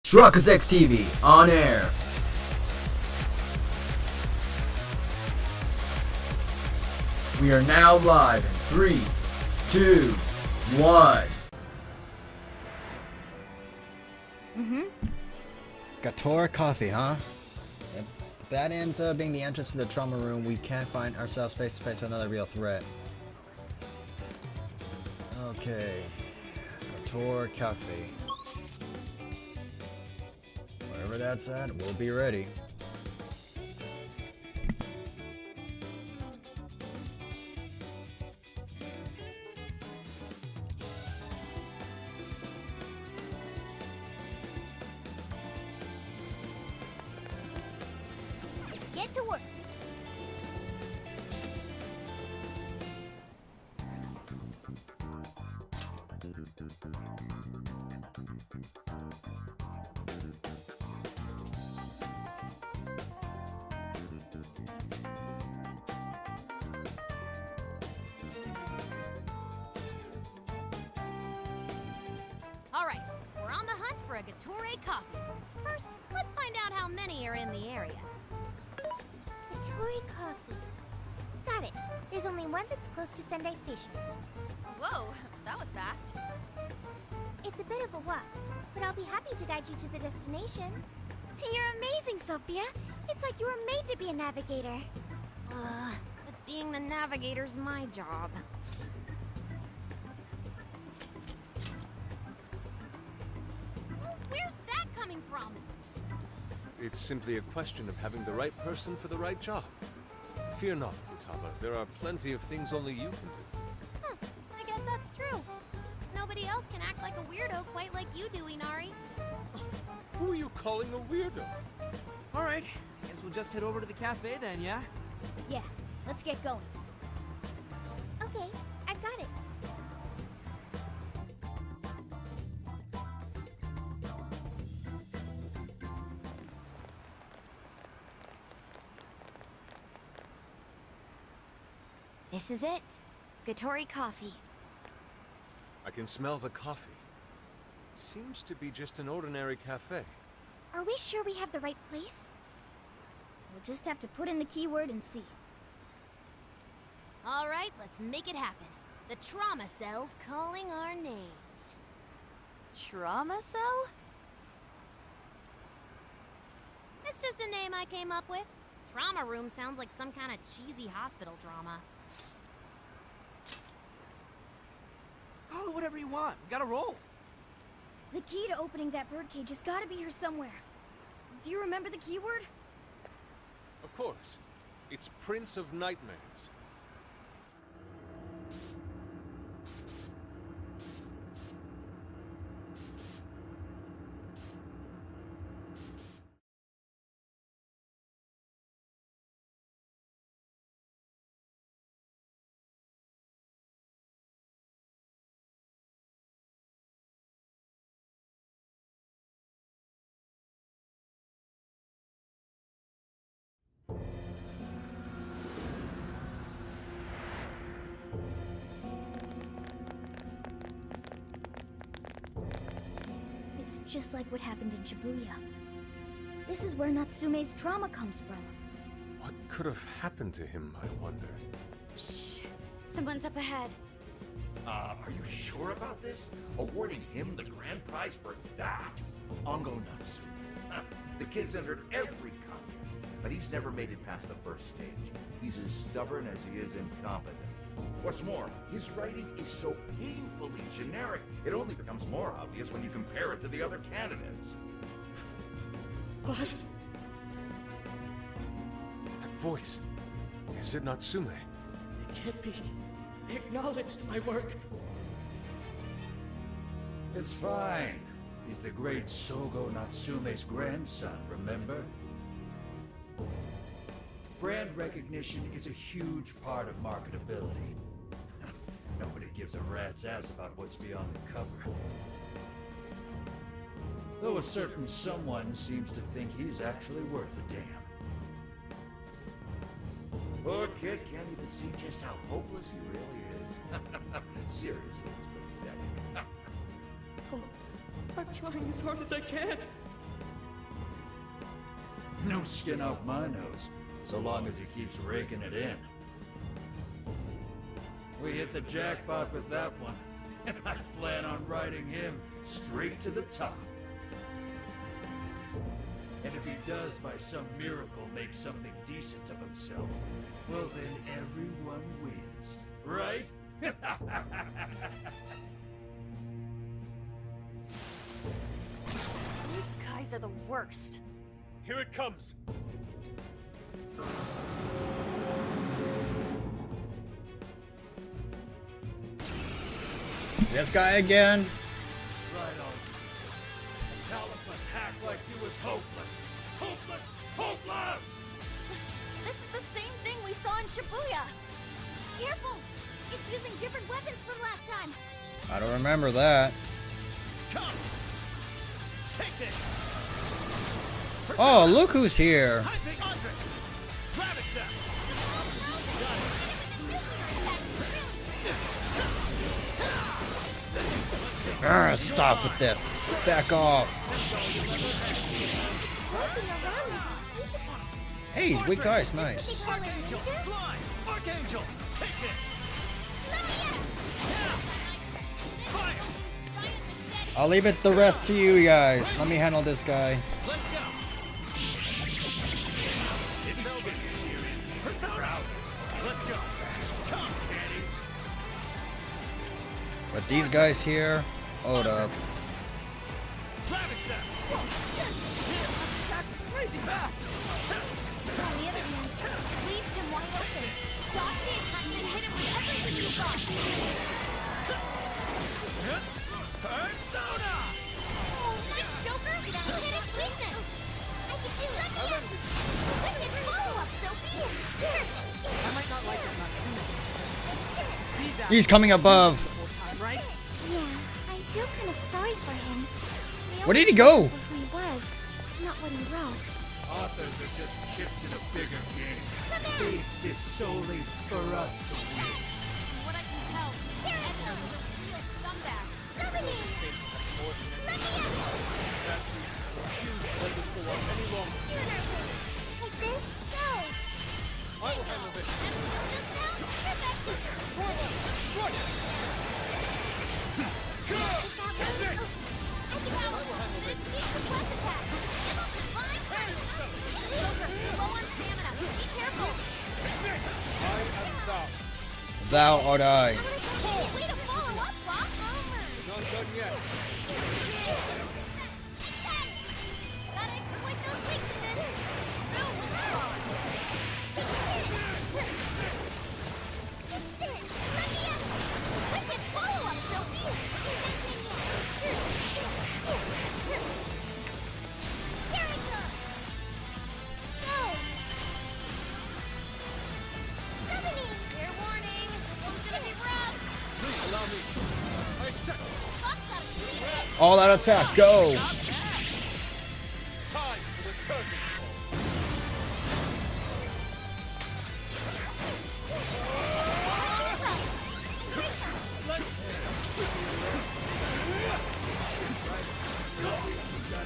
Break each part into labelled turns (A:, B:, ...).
A: Truckers X TV on air. We are now live in 3, 2, 1.
B: Gator coffee, huh? If that ends up being the entrance to the trauma room, we can't find ourselves face to face with another real threat. Okay. Gator Cafe. Wherever that's at, we'll be ready.
C: Let's get to work. All right, we're on the hunt for a Gatorade coffee. First, let's find out how many are in the area.
D: Gatorade coffee. Got it. There's only one that's close to Sendai Station.
C: Whoa, that was fast.
D: It's a bit of a walk, but I'll be happy to guide you to the destination.
C: You're amazing, Sophia. It's like you were made to be a navigator. But being the navigator's my job. Where's that coming from?
E: It's simply a question of having the right person for the right job. Fear not, Futaba. There are plenty of things only you can do.
C: Huh, I guess that's true. Nobody else can act like a weirdo quite like you do, Inari.
E: Who are you calling a weirdo?
F: Alright, guess we'll just head over to the cafe then, yeah?
C: Yeah, let's get going.
D: Okay, I've got it.
C: This is it. Gatori coffee.
E: I can smell the coffee. Seems to be just an ordinary cafe.
D: Are we sure we have the right place?
C: We'll just have to put in the keyword and see. All right, let's make it happen. The trauma cell's calling our names.
G: Trauma cell?
C: It's just a name I came up with. Trauma room sounds like some kind of cheesy hospital drama.
F: Call it whatever you want. We gotta roll.
C: The key to opening that birdcage has got to be here somewhere. Do you remember the keyword?
E: Of course. It's Prince of Nightmares.
C: It's just like what happened in Shibuya. This is where Natsume's trauma comes from.
E: What could have happened to him, I wonder?
C: Shh. Someone's up ahead.
H: Are you sure about this? Awarding him the grand prize for that? Ango Natsume. The kid's entered every contest, but he's never made it past the first stage. He's as stubborn as he is incompetent. What's more, his writing is so painfully generic, it only becomes more obvious when you compare it to the other candidates.
F: What?
E: That voice. Is it Natsume?
F: It can't be. I acknowledged my work.
I: It's fine. He's the great Sogo Natsume's grandson, remember? Brand recognition is a huge part of marketability. Nobody gives a rat's ass about what's beyond the cover. Though a certain someone seems to think he's actually worth a damn.
H: Poor kid can't even see just how hopeless he really is. Seriously, it's pathetic.
F: Oh, I'm trying as hard as I can.
I: No skin off my nose, so long as he keeps raking it in. We hit the jackpot with that one, and I plan on riding him straight to the top. And if he does by some miracle make something decent of himself, well then everyone wins, right?
G: These guys are the worst.
E: Here it comes!
B: This guy again.
I: Right on. Talent must hack like you was hopeless. Hopeless! Hopeless!
G: This is the same thing we saw in Shibuya.
D: Careful! It's using different weapons from last time.
B: I don't remember that.
E: Come! Take this!
B: Oh, look who's here.
E: High big Andres! Grab it, Steph!
B: Stop with this. Back off.
D: Walking around with these sleep attacks.
B: Hey, he's weak to ice. Nice.
E: Archangel! Slime! Archangel! Take this! Fire!
B: I'll leave it the rest to you guys. Let me handle this guy.
E: Let's go! It's over. Persona! Let's go! Come, Daddy!
B: But these guys here, hold up.
E: Grab it, Steph!
F: Attack was crazy fast.
D: On the other hand, leaves him wide open. Dodge the attack and hit him with everything you got.
E: Persona!
D: Oh, nice, Joker! Now hit its weakness. I can do that. Wicked follow-up, Sophie. Here.
F: I might not like it not sooner. These
B: He's coming above.
F: the whole time, right?
D: Yeah, I feel kind of sorry for him. We
B: Where did he
D: only
B: go?
D: trusted who he was, not what he wrote.
I: Authors are just chips in a bigger game. Apes is solely for us to win.
G: What I can tell, Edgar was a real scumbag.
D: Somebody! Let me in!
E: Let this go on any longer.
D: Take this, go!
E: I will handle this.
D: Just now, perfect! Warden!
E: Go!
D: I think that will sneak the plus attack! Give up the fine friend! Joker, low on stamina! Be careful!
E: I am thou.
B: Thou art I.
D: Way to follow up, Bob!
E: Not done yet.
D: Gotta exploit those weaknesses! Wicked follow-up, Sophie! Here it goes! Go! Somebody!
C: Fair warning, this one's gonna be rough.
E: Please allow me. I accept.
D: Fox got a clean hit!
B: All out attack, go.
E: Time for the curtain call.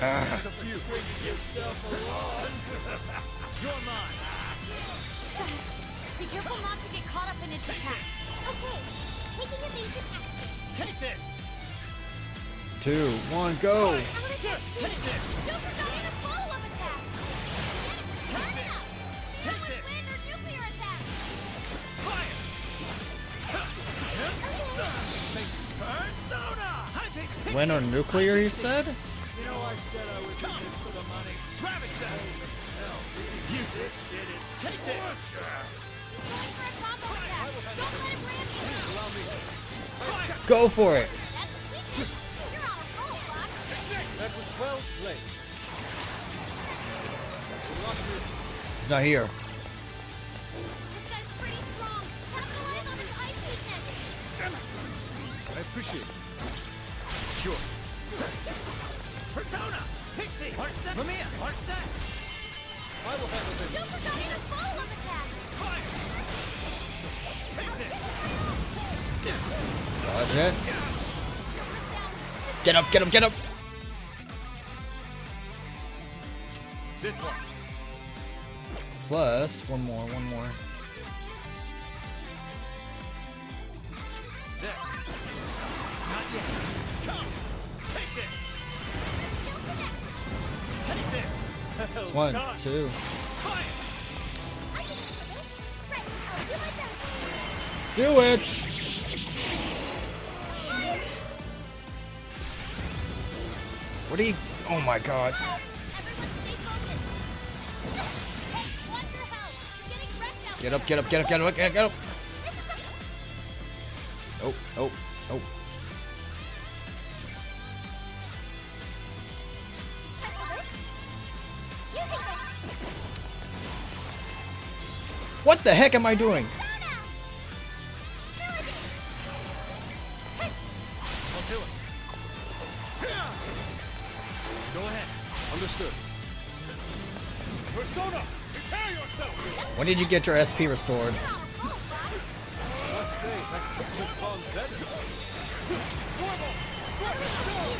E: It's up to you. You're mine.
C: Fast. Be careful not to get caught up in its attacks.
D: Okay, taking evasive action.
E: Take this.
B: 2, 1, go.
D: I'm gonna take this! Joker got in a follow-up attack! Turn it up!
E: Take
D: With
E: this.
D: wind or nuclear attack!
E: Fire. Persona. High picks.
B: When or nuclear, he said?
I: You know, I said I was in this for the money.
E: Grab it, Steph.
I: Use this shit is
E: Take this.
I: torture.
C: He's going for a combo attack. Don't let him ram you.
E: Allow me.
B: Go for it.
D: That's a weakness! You're on a roll, Fox!
E: That was well played.
B: He's not here.
D: This guy's pretty strong! Capitalize on his ice weakness!
E: I appreciate it. Sure. Persona! Pixie! Arset! Mamiya! Arset! I will handle this.
D: Joker got in a follow-up attack!
E: Fire! Take this!
B: Dodge it. Get up, get up, get up.
E: This one.
B: Plus, one more.
F: There. Not yet. Come. Take this. Take this. Well
B: One,
F: done.
B: 2.
F: Fire.
C: I can handle this. Right, I'll do my best.
B: Do it! What are you... Oh my god.
D: Everyone stay focused. Hey, watch your health. You're getting wrecked out
B: Get
D: there.
B: up, get up, get up, get up, get up. Oh. What the heck am I doing?
F: I'll do it. Go ahead.
E: Understood.
F: Persona, prepare yourself.
B: When did you get your SP restored?
E: Let's say that's the good cause better.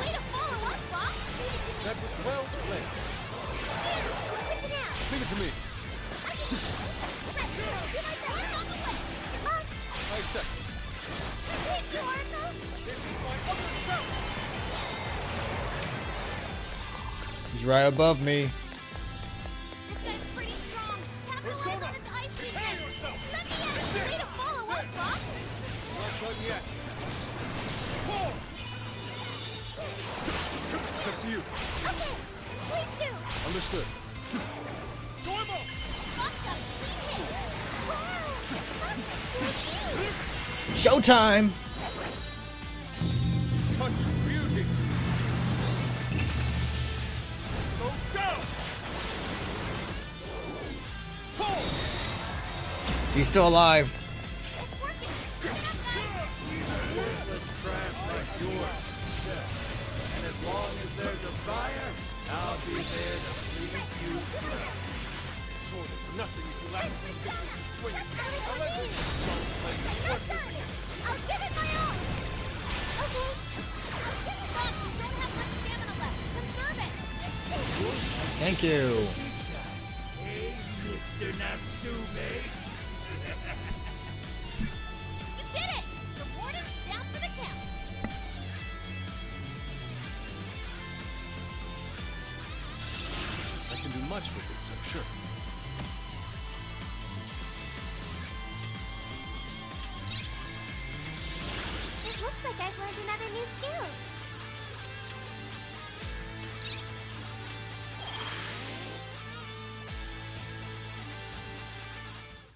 C: Way to follow up, Fox.
E: That was well played.
C: What's it now?
E: Leave it to me. I accept.
F: This is my other self.
B: He's right above me.
D: This guy's pretty strong. Capitalize on its ice weakness. Let me in. Way to follow up, Fox.
E: Not done yet. It's up to you.
C: Okay, please do.
E: Understood.
D: Fox got a clean hit.
B: Showtime!
E: Such beauty. Go down. Pull.
B: He's still alive.
D: It's working. Keep it up, guys.
I: Worthless trash like yours. And as long as there's a buyer, I'll be there to please you first.
E: Sword is nothing if you lack the conviction to swing it.
C: I'll
E: Now let's
C: I'll give it my all. Okay.
D: Fox, you don't have much stamina left. Conserve it.
B: Thank you.
I: Hey, Mr. Natsume.
D: You did it. The Warden's down for the count.
E: I can do much with this, I'm sure.
C: It looks like I've learned another new skill.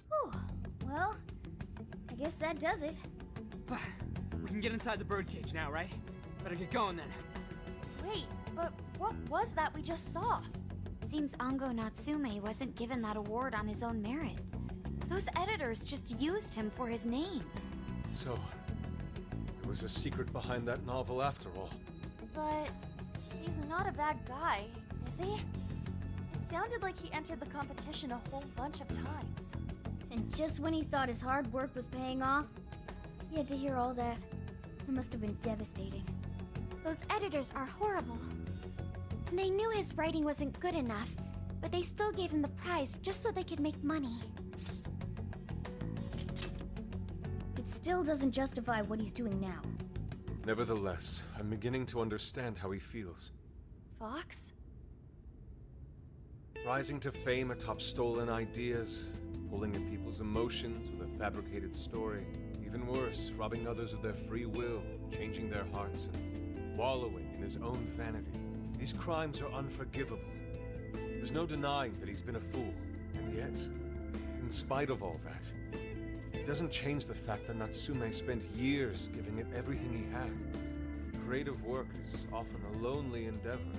C: Whew. Well, I guess that does it.
F: We can get inside the birdcage now, right? Better get going then.
C: Wait, but what was that we just saw? Seems Ango Natsume wasn't given that award on his own merit. Those editors just used him for his name.
E: So, there was a secret behind that novel after all.
J: But he's not a bad guy, is he? It sounded like he entered the competition a whole bunch of times.
C: And just when he thought his hard work was paying off, he had to hear all that. It must have been devastating. Those editors are horrible. They knew his writing wasn't good enough, but they still gave him the prize just so they could make money. It still doesn't justify what he's doing now.
E: Nevertheless, I'm beginning to understand how he feels.
J: Fox?
E: Rising to fame atop stolen ideas, pulling at people's emotions with a fabricated story. Even worse, robbing others of their free will, changing their hearts, and wallowing in his own vanity. These crimes are unforgivable. There's no denying that he's been a fool, and yet, in spite of all that, it doesn't change the fact that Natsume spent years giving it everything he had. Creative work is often a lonely endeavor,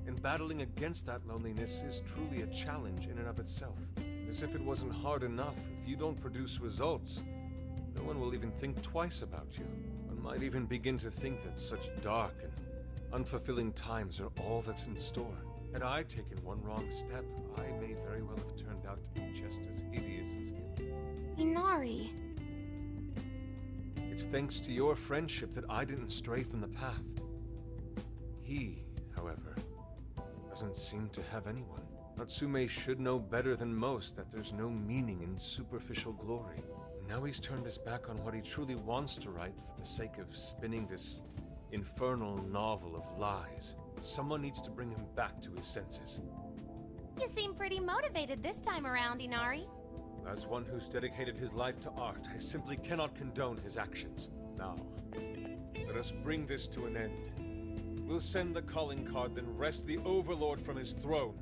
E: and battling against that loneliness is truly a challenge in and of itself. As if it wasn't hard enough, if you don't produce results, no one will even think twice about you. One might even begin to think that such dark and unfulfilling times are all that's in store. Had I taken one wrong step, I may very well have turned out to be just as hideous as him.
C: Inari.
E: It's thanks to your friendship that I didn't stray from the path. He, however, doesn't seem to have anyone. Natsume should know better than most that there's no meaning in superficial glory. Now he's turned his back on what he truly wants to write for the sake of spinning this infernal novel of lies. Someone needs to bring him back to his senses.
D: You seem pretty motivated this time around, Inari.
E: As one who's dedicated his life to art, I simply cannot condone his actions. Now, let us bring this to an end. We'll send the calling card, then wrest the Overlord from his throne.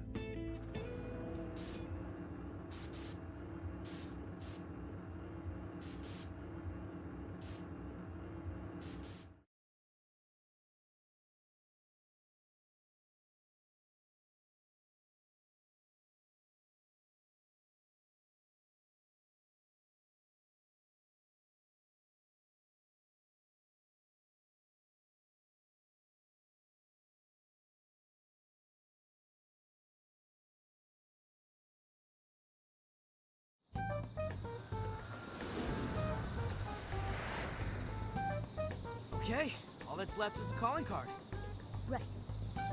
F: Okay, all that's left is the calling card.
C: Right.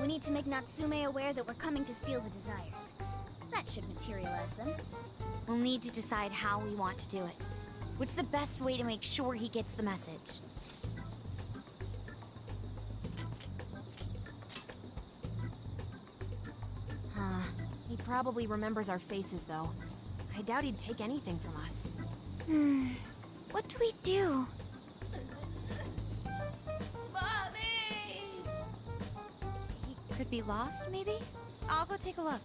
C: We need to make Natsume aware that we're coming to steal the desires. That should materialize them.
G: We'll need to decide how we want to do it. What's the best way to make sure he gets the message?
J: He probably remembers our faces, though. I doubt he'd take anything from us.
C: What do we do?
G: Mommy! He could be lost, maybe? I'll go take a look.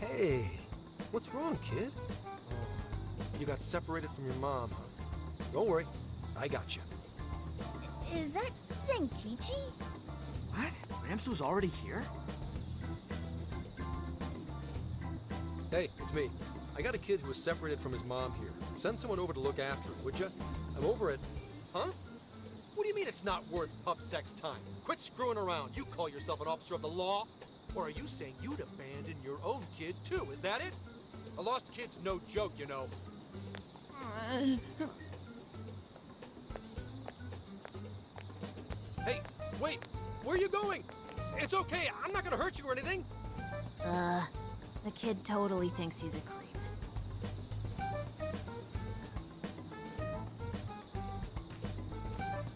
K: Hey, what's wrong, kid? Oh, you got separated from your mom, huh? Don't worry, I got you.
C: Is that Zenkichi?
F: What? Gramps was already here?
K: Hey, it's me. I got a kid who was separated from his mom here. Send someone over to look after him, would you? I'm over it. Huh? What do you mean it's not worth pup sex time? Quit screwing around. You call yourself an officer of the law? Or are you saying you'd abandon your own kid, too? Is that it? A lost kid's no joke, you know. Hey, wait! Where are you going? It's okay, I'm not gonna hurt you or anything!
J: The kid totally thinks he's a creep.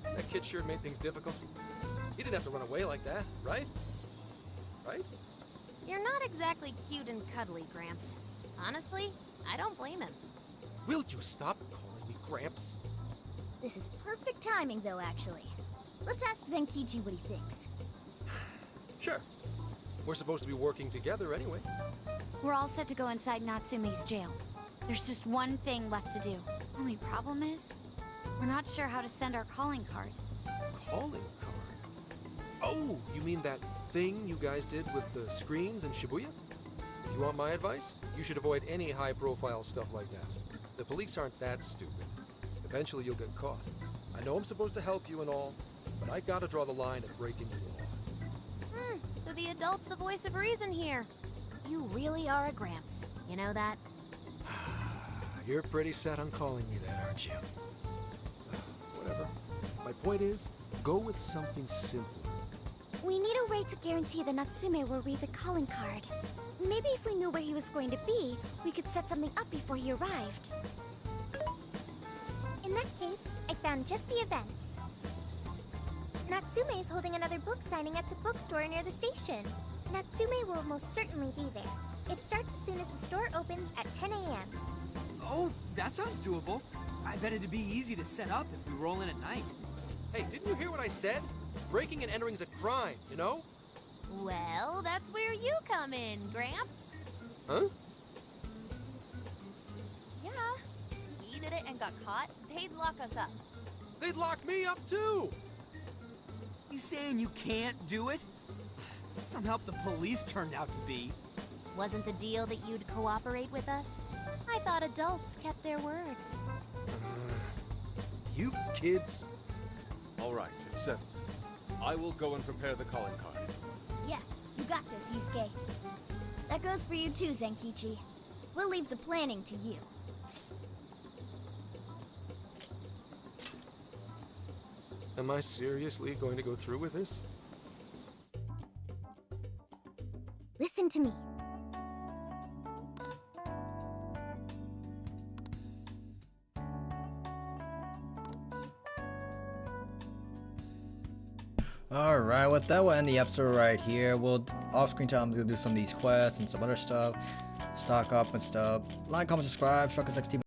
K: That kid sure made things difficult. He didn't have to run away like that, right? Right?
D: You're not exactly cute and cuddly, Gramps. Honestly, I don't blame him.
K: Will you stop calling me Gramps?
C: This is perfect timing, though, actually. Let's ask Zenkichi what he thinks.
K: Sure. We're supposed to be working together anyway.
G: We're all set to go inside Natsume's jail. There's just one thing left to do. Only problem is, we're not sure how to send our calling card.
K: Calling card? Oh, you mean that thing you guys did with the screens in Shibuya? If you want my advice, you should avoid any high-profile stuff like that. The police aren't that stupid. Eventually you'll get caught. I know I'm supposed to help you and all, but I gotta draw the line at breaking the law.
D: So the adult's the voice of reason here.
J: You really are a Gramps. You know that?
K: You're pretty set on calling me that, aren't you? Whatever. My point is, go with something simpler.
C: We need a way to guarantee that Natsume will read the calling card. Maybe if we knew where he was going to be, we could set something up before he arrived. In that case, I found just the event. Natsume is holding another book signing at the bookstore near the station. Natsume will most certainly be there. It starts as soon as the store opens at 10 a.m.
F: Oh, that sounds doable. I bet it'd be easy to set up if we roll in at night.
K: Hey, didn't you hear what I said? Breaking and entering's a crime, you know?
D: Well, that's where you come in, Gramps.
K: Huh?
J: Yeah. He did it and got caught. They'd lock us up.
K: They'd lock me up too!
F: You saying you can't do it? Some help the police turned out to be.
D: Wasn't the deal that you'd cooperate with us? I thought adults kept their word.
K: You kids.
E: All right, it's settled. I will go and prepare the calling card.
C: Yeah, you got this, Yusuke. That goes for you too, Zenkichi. We'll leave the planning to you.
K: Am I seriously going to go through with this?
C: Listen to me.
B: Alright, with that, we'll end the episode right here. We'll, off screen time, I'm gonna do some of these quests and some other stuff. Stock up and stuff. Like, comment, subscribe, Truckers XTV.